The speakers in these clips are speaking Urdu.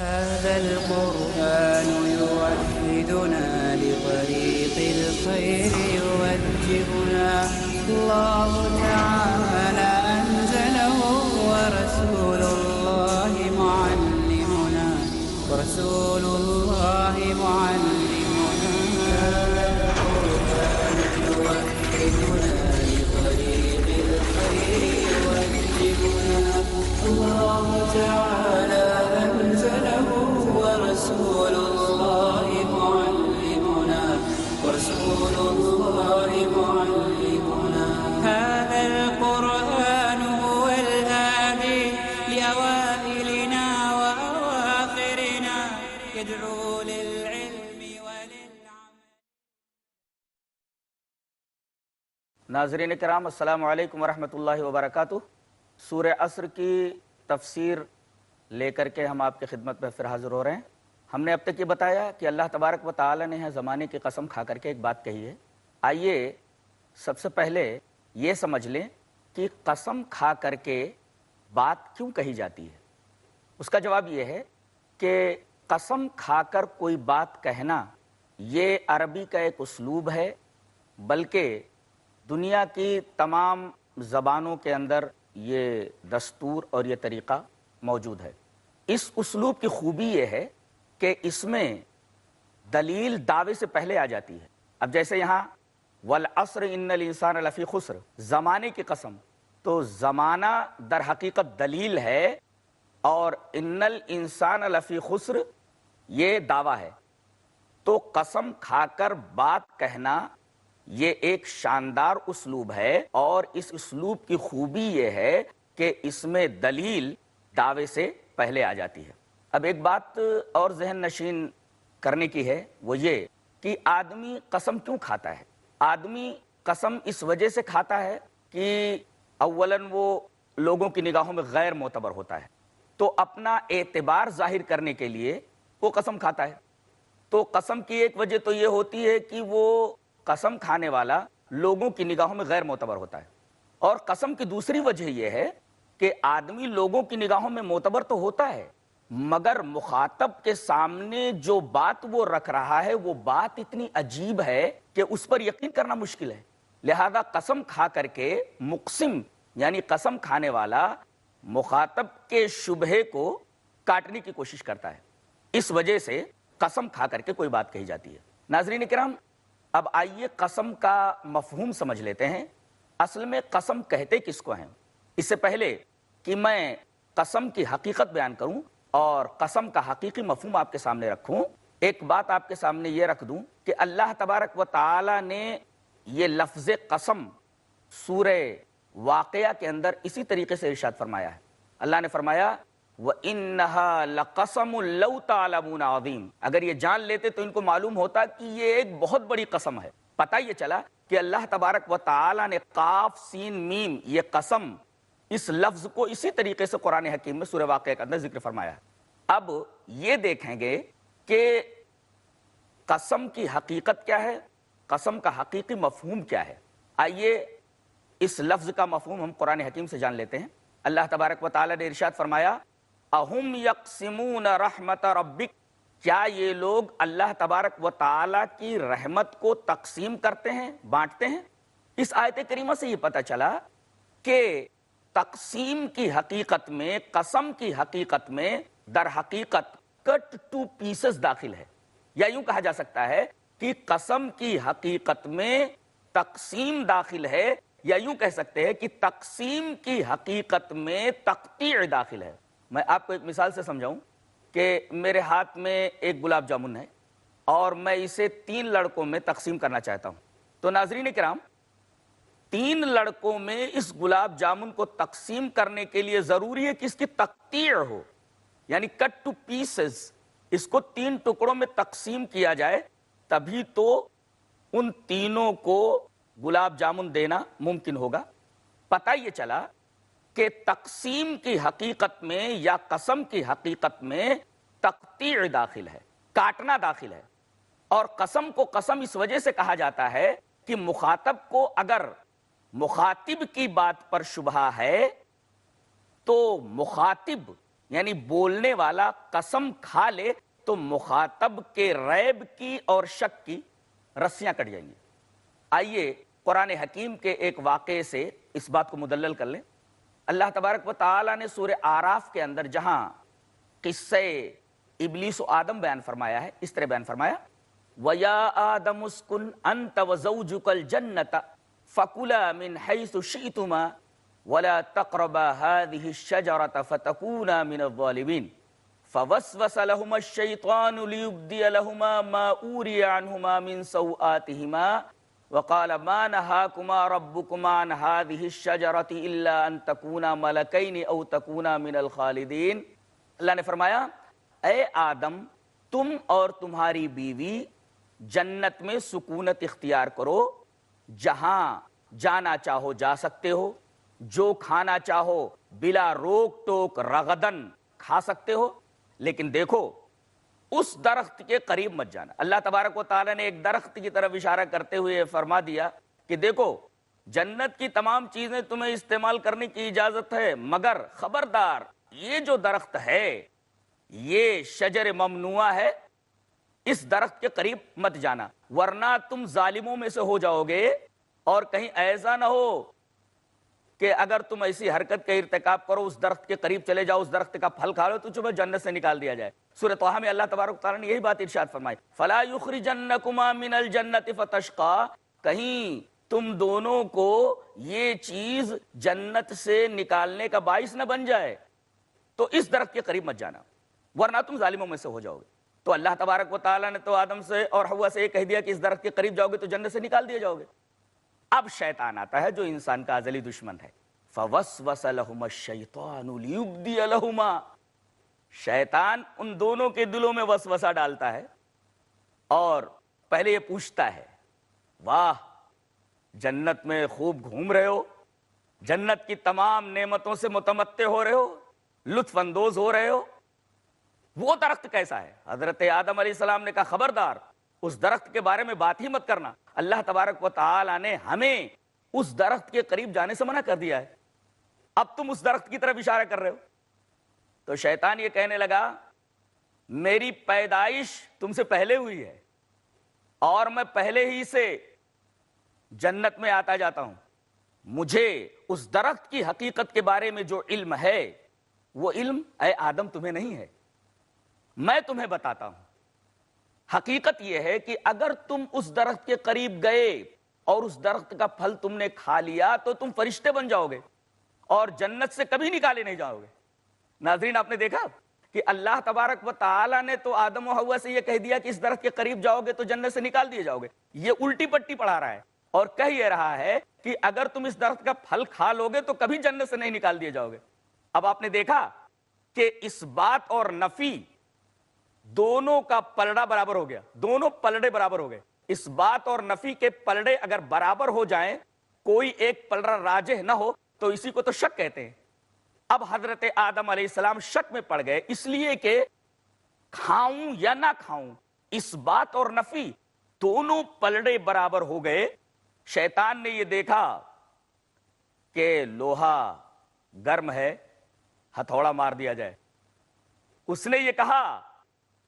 هذا القرآن يوحدنا لطريق الخير يوجهنا الله تعالى أنزله ورسول الله معلمنا هذا القرآن يوحدنا لطريق الخير يوجهنا الله تعالى أنزله ورسول الله معلمنا هذا القرآن هو الهادي لأوائلنا وأواخرنا يدعو للعلم وللعمل. ناظرین کرام، السلام علیکم ورحمۃ اللہ وبرکاتہ۔ سورہ عصر کی تفسیر لے کر کے ہم آپ کی خدمت میں پھر حاضر ہو رہے ہیں۔ ہم نے اب تک یہ بتایا کہ اللہ تبارک و تعالی نے زمانے کی قسم کھا کر کے ایک بات کہی ہے۔ آئیے سب سے پہلے یہ سمجھ لیں کہ قسم کھا کر کے بات کیوں کہی جاتی ہے۔ اس کا جواب یہ ہے کہ قسم کھا کر کوئی بات کہنا یہ عربی کا ایک اسلوب ہے، بلکہ دنیا کی تمام زبانوں کے اندر یہ دستور اور یہ طریقہ موجود ہے۔ اس اسلوب کی خوبی یہ ہے کہ اس میں دلیل دعوے سے پہلے آ جاتی ہے۔ اب جیسے یہاں والعصر ان الانسان لفی خسر، زمانے کی قسم، تو زمانہ در حقیقت دلیل ہے اور ان الانسان لفی خسر یہ دعویٰ ہے۔ تو قسم کھا کر بات کہنا یہ ایک شاندار اسلوب ہے، اور اس اسلوب کی خوبی یہ ہے کہ اس میں دلیل دعوے سے پہلے آ جاتی ہے۔ اب ایک بات اور ذہن نشین کرنے کی ہے، وہ یہ کہ آدمی قسم کیوں کھاتا ہے۔ آدمی قسم اس وجہ سے کھاتا ہے کہ اولاً وہ لوگوں کی نگاہوں میں غیر معتبر ہوتا ہے، تو اپنا اعتبار ظاہر کرنے کے لیے وہ قسم کھاتا ہے۔ تو قسم کی ایک وجہ تو یہ ہوتی ہے کہ وہ قسم کھانے والا لوگوں کی نگاہوں میں غیر معتبر ہوتا ہے، اور قسم کی دوسری وجہ یہ ہے کہ آدمی لوگوں کی نگاہوں میں معتبر تو ہوتا ہے، مگر مخاطب کے سامنے جو بات وہ رکھ رہا ہے وہ بات اتنی عجیب ہے کہ اس پر یقین کرنا مشکل ہے۔ لہذا قسم کھا کر کے مقسم یعنی قسم کھانے والا مخاطب کے شبہے کو کاٹنے کی کوشش کرتا ہے، اس وجہ سے قسم کھا کر کے کوئی بات کہی جاتی ہے۔ ناظرین کرام، اب آئیے قسم کا مفہوم سمجھ لیتے ہیں۔ اصل میں قسم کہتے کس کو ہیں؟ اس سے پہلے کہ میں قسم کی حقیقت بیان کروں اور قسم کا حقیقی مفہوم آپ کے سامنے رکھوں، ایک بات آپ کے سامنے یہ رکھ دوں کہ اللہ تبارک و تعالی نے یہ لفظ قسم سورہ واقعہ کے اندر اسی طریقے سے ارشاد فرمایا ہے۔ اللہ نے فرمایا وَإِنَّهَا لَقَسَمٌ لَوْ تَعْلَمُونَ عَظِيمٌ، اگر یہ جان لیتے تو ان کو معلوم ہوتا کہ یہ ایک بہت بڑی قسم ہے۔ پتہ یہ چلا کہ اللہ تبارک و تعالی نے قاف سین میم یہ قسم اس لفظ کو اسی طریقے سے قرآن حکیم میں سورہ واقعہ کے اندر ذکر فرمایا ہے۔ اب یہ دیکھیں گے کہ قسم کی حقیقت کیا ہے، قسم کا حقیقی مفہوم کیا ہے۔ آئیے اس لفظ کا مفہوم ہم قرآن حکیم سے جان لیتے ہیں۔ اللہ تبارک و تعالی نے ارشاد فرمایا اَهُمْ يَقْسِمُونَ رَحْمَةَ رَبِّكَ، کیا یہ لوگ اللہ تبارک و تعالی کی رحمت کو تقسیم کرتے ہیں، بانٹتے ہیں؟ اس آیت کریمہ سے یہ پتہ چلا کہ تقسیم کی حقیقت میں، قسم کی حقیقت میں در حقیقت کٹ ٹو پیسز داخل ہے، یا یوں کہا جا سکتا ہے کہ قسم کی حقیقت میں تقسیم داخل ہے، یا یوں کہہ سکتے ہیں کہ تقسیم کی حقیقت میں تقطیع داخل ہے۔ میں آپ کو ایک مثال سے سمجھاؤں کہ میرے ہاتھ میں ایک گلاب جامن ہے اور میں اسے 3 لڑکوں میں تقسیم کرنا چاہتا ہوں۔ تو ناظرین کرام، 3 لڑکوں میں اس گلاب جامن کو تقسیم کرنے کے لیے ضروری ہے کہ اس کی تقطیع ہو، یعنی کٹ ٹو پیسز، اس کو 3 ٹکڑوں میں تقسیم کیا جائے، تبھی تو ان تینوں کو گلاب جامن دینا ممکن ہوگا۔ پتہ یہ چلا کہ تقسیم کی حقیقت میں یا قسم کی حقیقت میں تقطیع داخل ہے، کاٹنا داخل ہے۔ اور قسم کو قسم اس وجہ سے کہا جاتا ہے کہ مخاطب کو اگر مخاطب کی بات پر شبہ ہے تو مخاطب یعنی بولنے والا قسم کھا لے تو مخاطب کے ریب کی اور شک کی رسیاں کٹ جائیں گی۔ آئیے قرآن حکیم کے ایک واقعے سے اس بات کو مدلل کر لیں۔ اللہ تبارک و تعالیٰ نے سورہ آراف کے اندر جہاں قصہ ابلیس و آدم بیان فرمایا ہے، اس طرح بیان فرمایا وَيَا آدَمُ اسْكُنْ أَنْتَ وَزَوْجُكَ الْجَنَّةَ فَكُلَا مِنْ حَيْثُ شِئْتُمَا وَلَا تَقْرَبَا هَذِهِ الشَّجَرَةَ فَتَكُونَا مِنَ الظَّالِمِينَ فَوَسْوَسَ لَهُمَا الشَّيْطَانُ لِيُبْدِيَ لَهُمَا مَا أُورِيَ عَنْهُمَا مِنْ سَوْآتِهِمَا وَقَالَ مَا نَهَاكُمَا رَبُّكُمَا عَنْ هَذِهِ الشَّجَرَةِ إِلَّا أَن تَكُونَا مَلَكَيْنِ أَوْ تَكُونَا مِنَ الْخَالِدِينَ۔ اللہ نے فرمایا اے آدم تم اور تمہاری بیوی جنت میں سکونت اختیار کرو، جہاں جانا چاہو جا سکتے ہو، جو کھانا چاہو بلا روک ٹوک رغدن کھا سکتے ہو، لیکن دیکھو اس درخت کے قریب مت جانا۔ اللہ تبارک و تعالیٰ نے ایک درخت کی طرف اشارہ کرتے ہوئے فرما دیا کہ دیکھو جنت کی تمام چیزیں تمہیں استعمال کرنے کی اجازت ہے، مگر خبردار یہ جو درخت ہے یہ شجر ممنوعہ ہے، اس درخت کے قریب مت جانا ورنہ تم ظالموں میں سے ہو جاؤ گے، اور کہیں ایسا نہ ہو کہ اگر تم ایسی حرکت کا ارتکاب کرو، اس درخت کے قریب چلے جاؤ، اس درخت کا پھل کھا لو تو تمہیں جنت سے نکال دیا جائے۔ سورہ طٰہٰ میں اللہ تبارک و تعالیٰ نے یہی بات ارشاد فرمائی فَلَا يُخْرِجَنَّكُمَا مِنَ الْجَنَّةِ فَتَشْقَىٰ، کہیں تم دونوں کو یہ چیز جنت سے نکالنے کا باعث نہ بن جائے، تو اس درخت کے قریب مت جانا ورنہ تم ظالموں میں سے ہو جاؤ گے۔ تو اللہ تبارک و تعالیٰ نے تو آدم سے اور حوا سے یہ کہہ دیا کہ اس درخت کے قریب جاؤ گے تو جنت سے نکال دیے جاؤ گے۔ اب شیطان آتا ہے جو انسان کا ازلی دشمن ہے، فَوَسْوَسَ لَهُمَا الشَّيْطَانُ لِيُبْدِيَ لَهُمَا، شیطان ان دونوں کے دلوں میں وسوسہ ڈالتا ہے اور پہلے یہ پوچھتا ہے واہ جنت میں خوب گھوم رہے ہو، جنت کی تمام نعمتوں سے متمتع ہو رہے ہو، لطف اندوز ہو رہے ہو، وہ درخت کیسا ہے؟ حضرت آدم علیہ السلام نے کہا خبردار اس درخت کے بارے میں بات ہی مت کرنا، اللہ تبارک و تعالیٰ نے ہمیں اس درخت کے قریب جانے سے منع کر دیا ہے، اب تم اس درخت کی طرف اشارہ کر رہے ہو۔ تو شیطان یہ کہنے لگا میری پیدائش تم سے پہلے ہوئی ہے اور میں پہلے ہی سے جنت میں آتا جاتا ہوں، مجھے اس درخت کی حقیقت کے بارے میں جو علم ہے وہ علم اے آدم تمہیں نہیں ہے، میں تمہیں بتاتا ہوں۔ حقیقت یہ ہے کہ اگر تم اس درخت کے قریب گئے اور اس درخت کا پھل تم نے کھا لیا تو تم فرشتے بن جاؤ گے اور جنت سے کبھی نکالے نہیں جاؤ گے۔ ناظرین آپ نے دیکھا کہ اللہ تبارک و تعالیٰ نے تو آدم و حوا سے یہ کہہ دیا کہ اس درخت کے قریب جاؤ گے تو جنت سے نکال دیے جاؤ گے، یہ الٹی پٹی پڑھا رہا ہے اور کہہ یہ رہا ہے کہ اگر تم اس درخت کا پھل کھا لو گے تو کبھی جنت سے نہیں نکال دیے جاؤ گے۔ اب آپ نے دیکھا کہ اس بات اور نفی دونوں کا پلڑا برابر ہو گیا، دونوں پلڑے برابر ہو گئے۔ اس بات اور نفی کے پلڑے اگر برابر ہو جائیں، کوئی ایک پلڑا راجح نہ ہو تو اسی کو تو شک کہتے ہیں۔ اب حضرت آدم علیہ السلام شک میں پڑ گئے اس لیے کہ کھاؤں یا نہ کھاؤں، اس بات اور نفی دونوں پلڑے برابر ہو گئے۔ شیطان نے یہ دیکھا کہ لوہا گرم ہے، ہتھوڑا مار دیا جائے، اس نے یہ کہا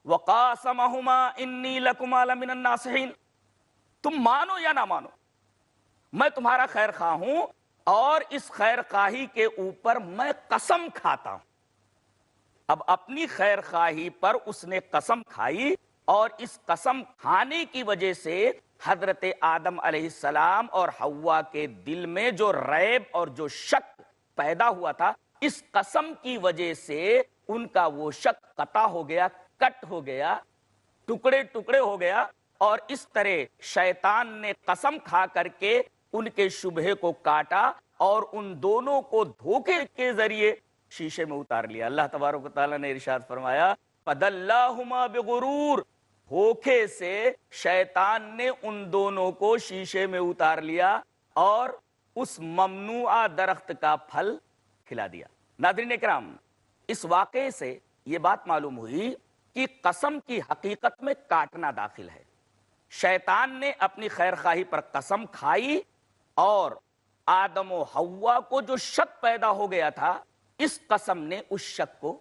وَقَاسَمَهُمَا إِنِّي لَكُمَا لَمِنَ النَّاصِحِينَ، تم مانو یا نہ مانو میں تمہارا خیر خواہ ہوں اور اس خیر خواہی کے اوپر میں قسم کھاتا ہوں۔ اب اپنی خیر خواہی پر اس نے قسم کھائی اور اس قسم کھانے کی وجہ سے حضرت آدم علیہ السلام اور حوا کے دل میں جو ریب اور جو شک پیدا ہوا تھا، اس قسم کی وجہ سے ان کا وہ شک قطع ہو گیا، کٹ ہو گیا، ٹکڑے ٹکڑے ہو گیا، اور اس طرح شیطان نے قسم کھا کر کے ان کے شبہے کو کاٹا اور ان دونوں کو دھوکے کے ذریعے شیشے میں اتار لیا۔ اللہ تبارک و تعالیٰ نے ارشاد فرمایا فَدَلَّاهُمَا بِغُرُورٍ، دھوکے سے شیطان نے ان دونوں کو شیشے میں اتار لیا اور اس ممنوعہ درخت کا پھل کھلا دیا۔ ناظرین اکرام، اس واقعے سے یہ بات معلوم ہوئی کہ قسم کی حقیقت میں کاٹنا داخل ہے۔ شیطان نے اپنی خیر خواہی پر قسم کھائی اور آدم و حوا کو جو شک پیدا ہو گیا تھا، اس قسم نے اس شک کو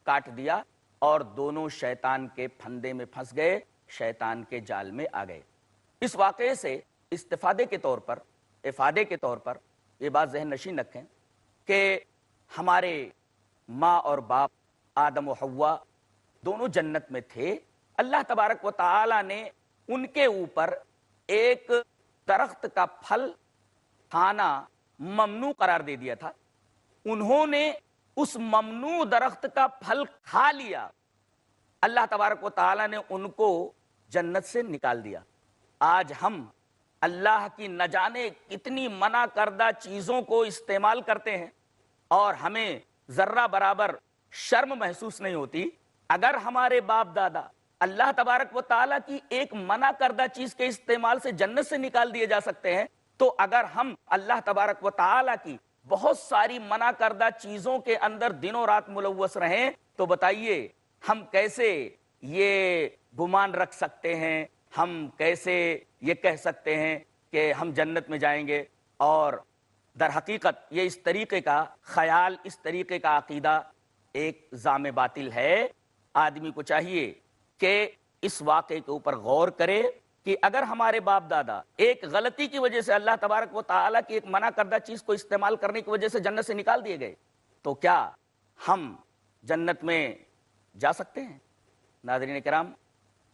کاٹ دیا اور دونوں شیطان کے پھندے میں پھنس گئے، شیطان کے جال میں آ گئے۔ اس واقعے سے افادے کے طور پر یہ بات ذہن نشین رکھیں کہ ہمارے ماں اور باپ آدم و حوا دونوں جنت میں تھے۔ اللہ تبارک و تعالی نے ان کے اوپر ایک درخت کا پھل کھانا ممنوع قرار دے دیا تھا، انہوں نے اس ممنوع درخت کا پھل کھا لیا، اللہ تبارک و تعالی نے ان کو جنت سے نکال دیا۔ آج ہم اللہ کی نہ جانے کتنی منع کردہ چیزوں کو استعمال کرتے ہیں اور ہمیں ذرہ برابر شرم محسوس نہیں ہوتی۔ اگر ہمارے باپ دادا اللہ تبارک و تعالیٰ کی ایک منع کردہ چیز کے استعمال سے جنت سے نکال دیے جا سکتے ہیں، تو اگر ہم اللہ تبارک و تعالیٰ کی بہت ساری منع کردہ چیزوں کے اندر دنوں رات ملوث رہیں تو بتائیے ہم کیسے یہ گمان رکھ سکتے ہیں، ہم کیسے یہ کہہ سکتے ہیں کہ ہم جنت میں جائیں گے؟ اور در حقیقت یہ اس طریقے کا خیال، اس طریقے کا عقیدہ ایک زام باطل ہے۔ آدمی کو چاہیے کہ اس واقعے کے اوپر غور کرے کہ اگر ہمارے باپ دادا ایک غلطی کی وجہ سے اللہ تبارک و تعالیٰ کی ایک منع کردہ چیز کو استعمال کرنے کی وجہ سے جنت سے نکال دیے گئے تو کیا ہم جنت میں جا سکتے ہیں؟ ناظرین کرام،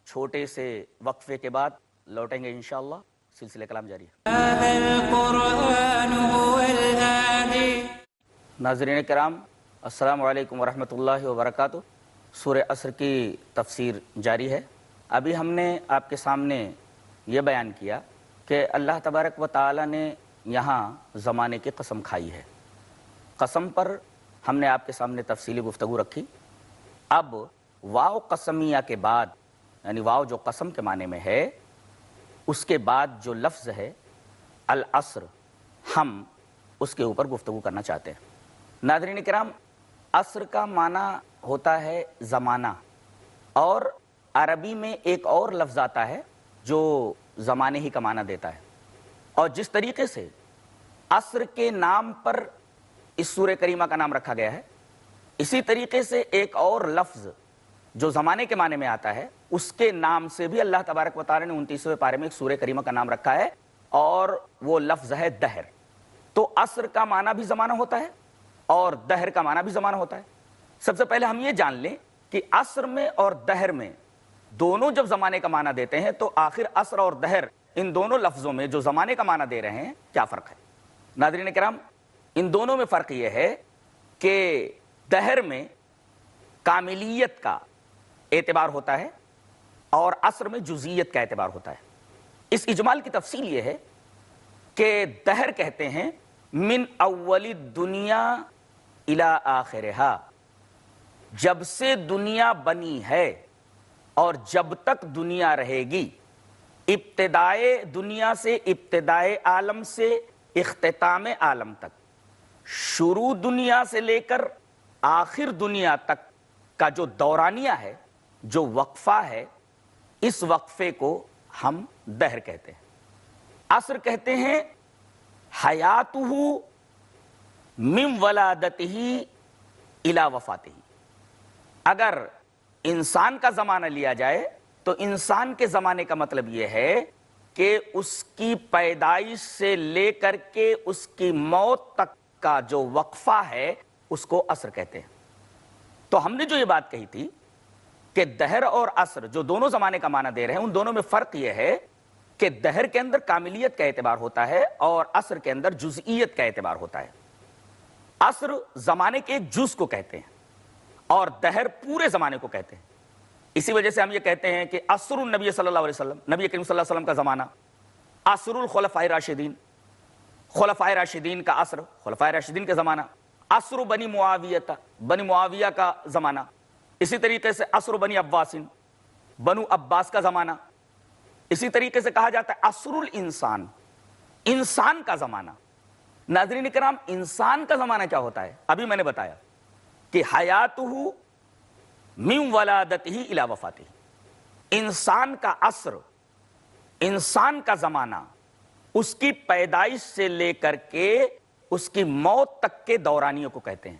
چھوٹے سے وقفے کے بعد لوٹیں گے انشاءاللہ، سلسلہ کلام جاری ہے۔ ناظرین کرام، السلام علیکم ورحمۃ اللہ وبرکاتہ۔ سورہ عصر کی تفسیر جاری ہے۔ ابھی ہم نے آپ کے سامنے یہ بیان کیا کہ اللہ تبارک و تعالی نے یہاں زمانے کی قسم کھائی ہے۔ قسم پر ہم نے آپ کے سامنے تفصیلی گفتگو رکھی۔ اب واو قسمیہ کے بعد، یعنی واو جو قسم کے معنی میں ہے، اس کے بعد جو لفظ ہے العصر، ہم اس کے اوپر گفتگو کرنا چاہتے ہیں۔ ناظرین کرام، عصر کا معنی ہوتا ہے زمانہ، اور عربی میں ایک اور لفظ آتا ہے جو زمانے ہی کا معنی دیتا ہے۔ اور جس طریقے سے عصر کے نام پر اس سورہ کریمہ کا نام رکھا گیا ہے، اسی طریقے سے ایک اور لفظ جو زمانے کے معنی میں آتا ہے، اس کے نام سے بھی اللہ تبارک و تعالی نے 29ویں پارے میں ایک سورہ کریمہ کا نام رکھا ہے، اور وہ لفظ ہے دہر۔ تو عصر کا معنی بھی زمانہ ہوتا ہے اور دہر کا معنی بھی زمانہ ہوتا ہے۔ سب سے پہلے ہم یہ جان لیں کہ عصر میں اور دہر میں دونوں جب زمانے کا معنی دیتے ہیں تو آخر عصر اور دہر، ان دونوں لفظوں میں جو زمانے کا معنی دے رہے ہیں، کیا فرق ہے؟ ناظرین کرام، ان دونوں میں فرق یہ ہے کہ دہر میں کاملیت کا اعتبار ہوتا ہے اور عصر میں جزئیت کا اعتبار ہوتا ہے۔ اس اجمال کی تفصیل یہ ہے کہ دہر کہتے ہیں من اول الدنیا الی آخرہا، جب سے دنیا بنی ہے اور جب تک دنیا رہے گی، ابتدائے دنیا سے، ابتدائے عالم سے اختتام عالم تک، شروع دنیا سے لے کر آخر دنیا تک کا جو دورانیہ ہے، جو وقفہ ہے، اس وقفے کو ہم دہر کہتے ہیں۔ عصر کہتے ہیں حیاتہ من ولادتہ الی وفاتہ۔ اگر انسان کا زمانہ لیا جائے تو انسان کے زمانے کا مطلب یہ ہے کہ اس کی پیدائش سے لے کر کے اس کی موت تک کا جو وقفہ ہے، اس کو عصر کہتے ہیں۔ تو ہم نے جو یہ بات کہی تھی کہ دہر اور عصر جو دونوں زمانے کا معنی دے رہے ہیں، ان دونوں میں فرق یہ ہے کہ دہر کے اندر کاملیت کا اعتبار ہوتا ہے اور عصر کے اندر جزئیت کا اعتبار ہوتا ہے۔ عصر زمانے کے ایک جز کو کہتے ہیں اور دہر پورے زمانے کو کہتے ہیں۔ اسی وجہ سے ہم یہ کہتے ہیں کہ عصر النبی صلی اللہ علیہ وسلم، نبی کریم صلی اللہ علیہ وسلم کا زمانہ، عصر الخلفاء راشدین، خلفاء راشدین کا عصر، خلفاء راشدین کا زمانہ، عصر بنی معاویہ کا زمانہ، اسی طریقے سے عصر بنی عباسین، بنو عباس کا زمانہ، اسی طریقے سے کہا جاتا ہے عصر الانسان، انسان کا زمانہ۔ ناظرین کرام، انسان کا زمانہ کیا ہوتا ہے؟ ابھی میں نے بتایا کہ حیاتہ من ولادتہ الی وفاتہ، انسان کا عصر، انسان کا زمانہ، اس کی پیدائش سے لے کر کے اس کی موت تک کے دورانیوں کو کہتے ہیں۔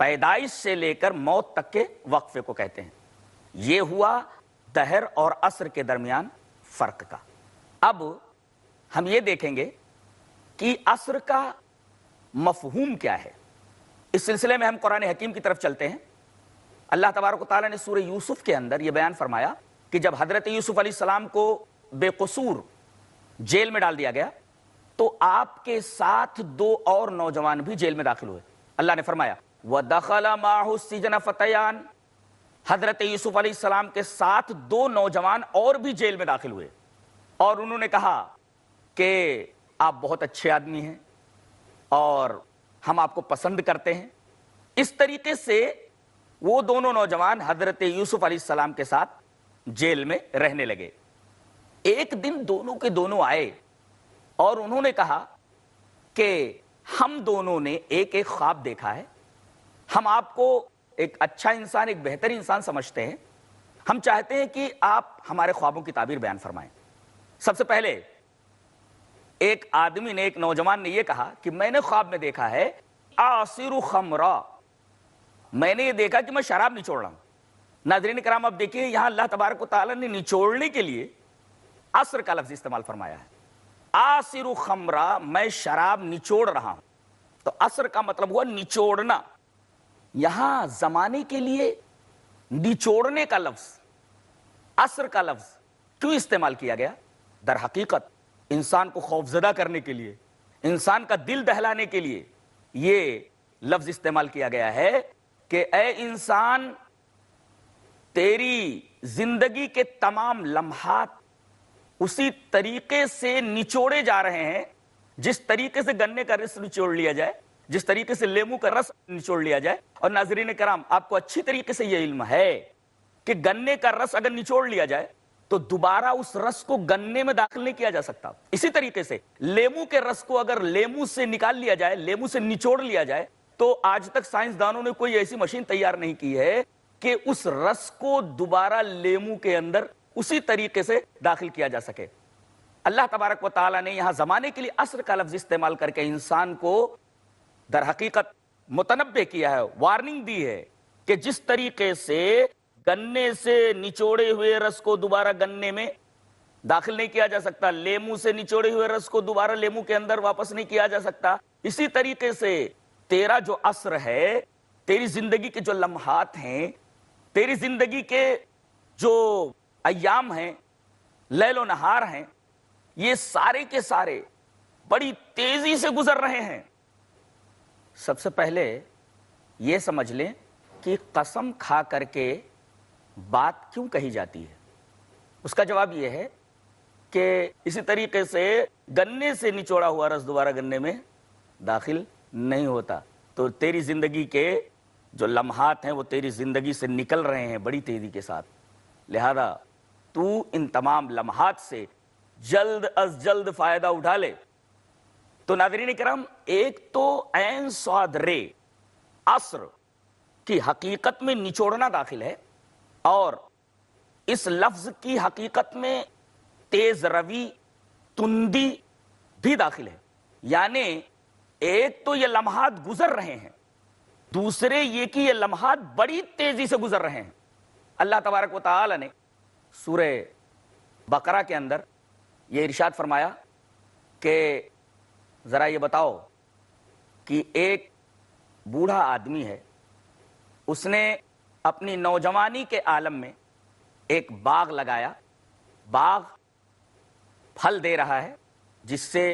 پیدائش سے لے کر موت تک کے وقفے کو کہتے ہیں. یہ ہوا دہر اور عصر کے درمیان فرق کا. اب ہم یہ دیکھیں گے کہ عصر کا مفہوم کیا ہے. اس سلسلے میں ہم قرآن حکیم کی طرف چلتے ہیں. اللہ تبارک و تعالیٰ نے سورہ یوسف کے اندر یہ بیان فرمایا کہ جب حضرت یوسف علیہ السلام کو بے قصور جیل میں ڈال دیا گیا تو آپ کے ساتھ 2 اور نوجوان بھی جیل میں داخل ہوئے. اللہ نے فرمایا وَدَخَلَ مَعَهُ السِّجْنَ فَتَيَانِ. حضرت یوسف علیہ السلام کے ساتھ 2 نوجوان اور بھی جیل میں داخل ہوئے اور انہوں نے کہا کہ آپ بہت اچھے آدمی ہیں اور ہم آپ کو پسند کرتے ہیں. اس طریقے سے وہ دونوں نوجوان حضرت یوسف علیہ السلام کے ساتھ جیل میں رہنے لگے. ایک دن دونوں کے دونوں آئے اور انہوں نے کہا کہ ہم دونوں نے ایک خواب دیکھا ہے. ہم آپ کو ایک اچھا انسان، ایک بہتر انسان سمجھتے ہیں. ہم چاہتے ہیں کہ آپ ہمارے خوابوں کی تعبیر بیان فرمائیں. سب سے پہلے ایک آدمی نے، ایک نوجوان نے یہ کہا کہ میں نے خواب میں دیکھا ہے آصر خمرا، میں نے یہ دیکھا کہ میں شراب نچوڑ رہا ہوں. ناظرین کرام اب دیکھیے یہاں اللہ تبارک و تعالیٰ نے نچوڑنے کے لیے عصر کا لفظ استعمال فرمایا ہے. آصر خمرا، میں شراب نچوڑ رہا ہوں. تو عصر کا مطلب ہوا نچوڑنا. یہاں زمانے کے لیے نچوڑنے کا لفظ، عصر کا لفظ کیوں استعمال کیا گیا؟ در حقیقت انسان کو خوفزدہ کرنے کے لیے، انسان کا دل دہلانے کے لیے یہ لفظ استعمال کیا گیا ہے کہ اے انسان، تیری زندگی کے تمام لمحات اسی طریقے سے نچوڑے جا رہے ہیں جس طریقے سے گنے کا رس نچوڑ لیا جائے، جس طریقے سے لیمو کا رس نچوڑ لیا جائے. اور ناظرین کرام آپ کو اچھی طریقے سے یہ علم ہے کہ گنے کا رس اگر نچوڑ لیا جائے تو دوبارہ اس رس کو گنے میں داخل نہیں کیا جا سکتا. اسی طریقے سے لیمو کے رس کو اگر لیمو سے نکال لیا جائے، لیمو سے نچوڑ لیا جائے، تو آج تک سائنسدانوں نے کوئی ایسی مشین تیار نہیں کی ہے کہ اس رس کو دوبارہ لیمو کے اندر اسی طریقے سے داخل کیا جا سکے. اللہ تبارک و تعالیٰ نے یہاں زمانے کے لیے عصر کا لفظ استعمال کر کے انسان کو در حقیقت متنبہ کیا ہے، وارننگ دی ہے کہ جس طریقے سے گنے سے نچوڑے ہوئے رس کو دوبارہ گنے میں داخل نہیں کیا جا سکتا، لیمو سے نچوڑے ہوئے رس کو دوبارہ لیمو کے اندر واپس نہیں کیا جا سکتا، اسی طریقے سے تیرا جو عصر ہے، تیری زندگی کے جو لمحات ہیں، تیری زندگی کے جو ایام ہیں، لیل و نہار ہیں، یہ سارے کے سارے بڑی تیزی سے گزر رہے ہیں. سب سے پہلے یہ سمجھ لیں کہ قسم کھا کر کے بات کیوں کہی جاتی ہے. اس کا جواب یہ ہے کہ اسی طریقے سے گنے سے نچوڑا ہوا رس دوبارہ گنے میں داخل نہیں ہوتا. تو تیری زندگی کے جو لمحات ہیں وہ تیری زندگی سے نکل رہے ہیں بڑی تیزی کے ساتھ، لہذا تو ان تمام لمحات سے جلد از جلد فائدہ اٹھا لے. تو ناظرین کرام، ایک تو عین صاد رے عصر کی حقیقت میں نچوڑنا داخل ہے، اور اس لفظ کی حقیقت میں تیز روی، تندی بھی داخل ہے. یعنی ایک تو یہ لمحات گزر رہے ہیں، دوسرے یہ کہ یہ لمحات بڑی تیزی سے گزر رہے ہیں. اللہ تبارک و تعالی نے سورہ بقرہ کے اندر یہ ارشاد فرمایا کہ ذرا یہ بتاؤ کہ ایک بوڑھا آدمی ہے، اس نے اپنی نوجوانی کے عالم میں ایک باغ لگایا، باغ پھل دے رہا ہے جس سے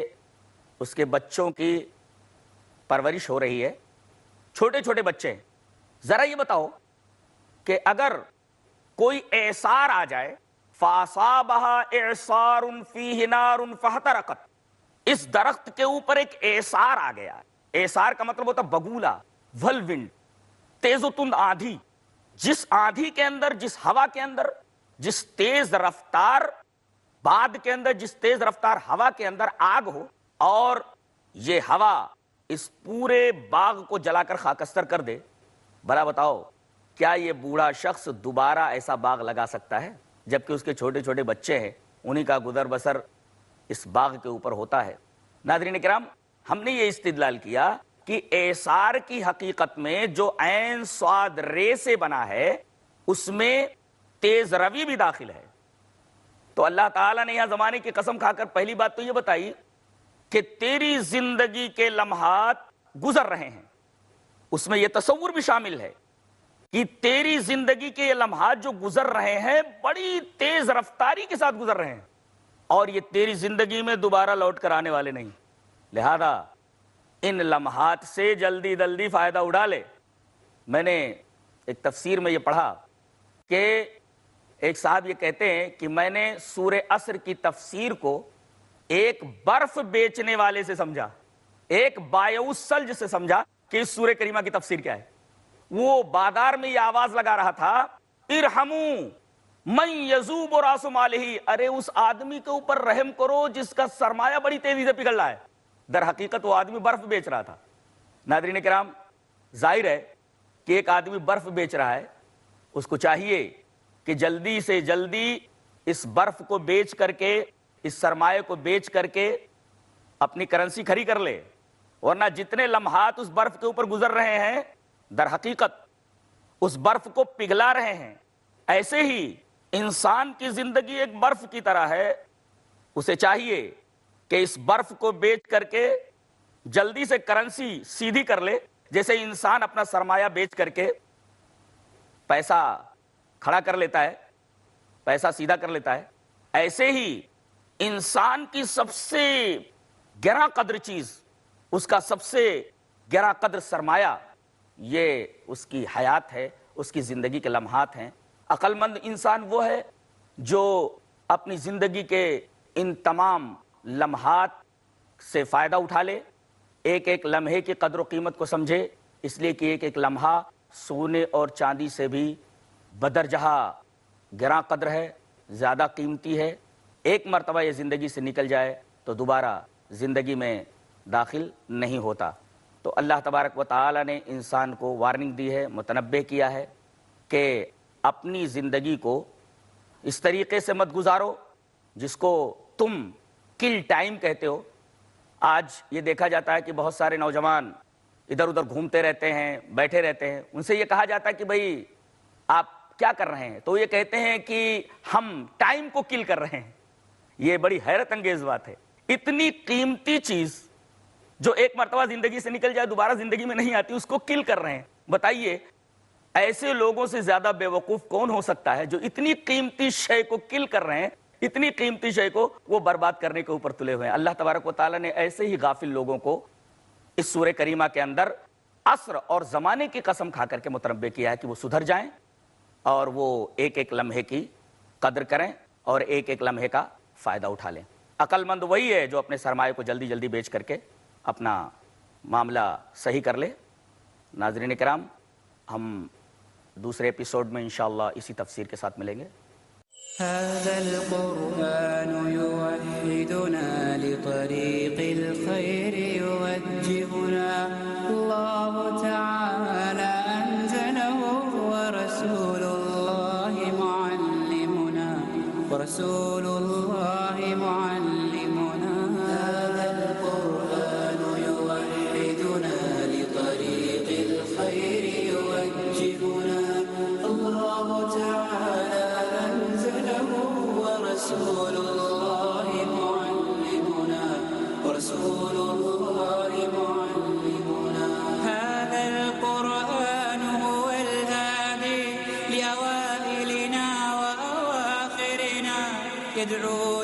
اس کے بچوں کی پرورش ہو رہی ہے، چھوٹے چھوٹے بچے ہیں. ذرا یہ بتاؤ کہ اگر کوئی اعصار آ جائے، فَأَصَابَهَا إِعْصَارٌ فِيهِ نَارٌ فَاحْتَرَقَتْ، اس درخت کے اوپر ایک اعصار آ گیا. اعصار کا مطلب ہوتا بگولا، ولونڈ، تیز و تند آندھی. جس آندھی کے اندر، جس ہوا کے اندر، جس تیز رفتار باد کے اندر، جس تیز رفتار ہوا کے اندر آگ ہو، اور یہ ہوا اس پورے باغ کو جلا کر خاکستر کر دے، بھلا بتاؤ کیا یہ بوڑھا شخص دوبارہ ایسا باغ لگا سکتا ہے؟ جبکہ اس کے چھوٹے چھوٹے بچے ہیں، انہی کا گزر بسر اس باغ کے اوپر ہوتا ہے. ناظرین کرام، ہم نے یہ استدلال کیا کہ ایثار کی حقیقت میں جو عین صاد رے سے بنا ہے اس میں تیز روی بھی داخل ہے. تو اللہ تعالیٰ نے یہاں زمانے کی قسم کھا کر پہلی بات تو یہ بتائی کہ تیری زندگی کے لمحات گزر رہے ہیں. اس میں یہ تصور بھی شامل ہے کہ تیری زندگی کے یہ لمحات جو گزر رہے ہیں بڑی تیز رفتاری کے ساتھ گزر رہے ہیں اور یہ تیری زندگی میں دوبارہ لوٹ کر آنے والے نہیں. لہذا ان لمحات سے جلدی جلدی فائدہ اٹھا لے. میں نے ایک تفسیر میں یہ پڑھا کہ ایک صاحب یہ کہتے ہیں کہ میں نے سورہ عصر کی تفسیر کو ایک برف بیچنے والے سے سمجھا, ایک بائع الثلج سے سمجھا کہ اس سورہ کریمہ کی تفسیر کیا ہے. وہ بازار میں یہ آواز لگا رہا تھا, ارحموا من یذوب راس مالہ, ارے اس آدمی کے اوپر رحم کرو جس کا سرمایہ بڑی تیزی سے پگھل رہا ہے. در حقیقت وہ آدمی برف بیچ رہا تھا. ناظرین کرام, ظاہر ہے کہ ایک آدمی برف بیچ رہا ہے, اس کو چاہیے کہ جلدی سے جلدی اس برف کو بیچ کر کے, اس سرمایہ کو بیچ کر کے اپنی کرنسی کھڑی کر لے, ورنہ جتنے لمحات اس برف کے اوپر گزر رہے ہیں در حقیقت اس برف کو پگھلا رہے ہیں. ایسے ہی انسان کی زندگی ایک برف کی طرح ہے, اسے چاہیے کہ اس برف کو بیچ کر کے جلدی سے کرنسی سیدھی کر لے. جیسے انسان اپنا سرمایہ بیچ کر کے پیسہ کھڑا کر لیتا ہے, پیسہ سیدھا کر لیتا ہے, ایسے ہی انسان کی سب سے گراں قدر چیز, اس کا سب سے گراں قدر سرمایہ یہ اس کی حیات ہے, اس کی زندگی کے لمحات ہیں. عقل مند انسان وہ ہے جو اپنی زندگی کے ان تمام لمحات سے فائدہ اٹھا لے, ایک ایک لمحے کی قدر و قیمت کو سمجھے, اس لیے کہ ایک ایک لمحہ سونے اور چاندی سے بھی بدرجہ گراں قدر ہے, زیادہ قیمتی ہے. ایک مرتبہ یہ زندگی سے نکل جائے تو دوبارہ زندگی میں داخل نہیں ہوتا. تو اللہ تبارک و تعالی نے انسان کو وارننگ دی ہے, متنبہ کیا ہے کہ اپنی زندگی کو اس طریقے سے مت گزارو جس کو تم کل ٹائم کہتے ہو. آج یہ دیکھا جاتا ہے کہ بہت سارے نوجوان ادھر ادھر گھومتے رہتے ہیں, بیٹھے رہتے ہیں. ان سے یہ کہا جاتا ہے کہ بھئی آپ کیا کر رہے ہیں, تو یہ کہتے ہیں کہ ہم ٹائم کو کل کر رہے ہیں. یہ بڑی حیرت انگیز بات ہے. اتنی قیمتی چیز جو ایک مرتبہ زندگی سے نکل جائے دوبارہ زندگی میں نہیں آتی, اس کو کل کر رہے ہیں. بتائیے ایسے لوگوں سے زیادہ بے وقوف کون ہو سکتا ہے جو اتنی قیمتی شے کو کل کر رہے ہیں, اتنی قیمتی شے کو وہ برباد کرنے کے اوپر تلے ہوئے ہیں. اللہ تبارک و تعالیٰ نے ایسے ہی غافل لوگوں کو اس سورہ کریمہ کے اندر عصر اور زمانے کی قسم کھا کر کے متنبہ کیا ہے کہ وہ سدھر جائیں اور وہ ایک ایک لمحے کی قدر کریں اور ایک ایک لمحے کا فائدہ اٹھا لیں. عقل مند وہی ہے جو اپنے سرمایہ کو جلدی جلدی بیچ کر کے اپنا معاملہ صحیح کر لے. ناظرین کرام, ہم دوسرے ایپیسوڈ میں انشاءاللہ اسی تفسیر کے ساتھ ملیں گے. هذا القرآن يوحدنا لطريق الخير يوجهنا الله تعالى أنزله ورسول الله معلمنا هذا القرآن يوحدنا لطريق الخير يوجهنا الله تعالى أنزله ورسول الله معلمنا هذا القرآن هو الهادي لأوائلنا وأواخرنا يدعو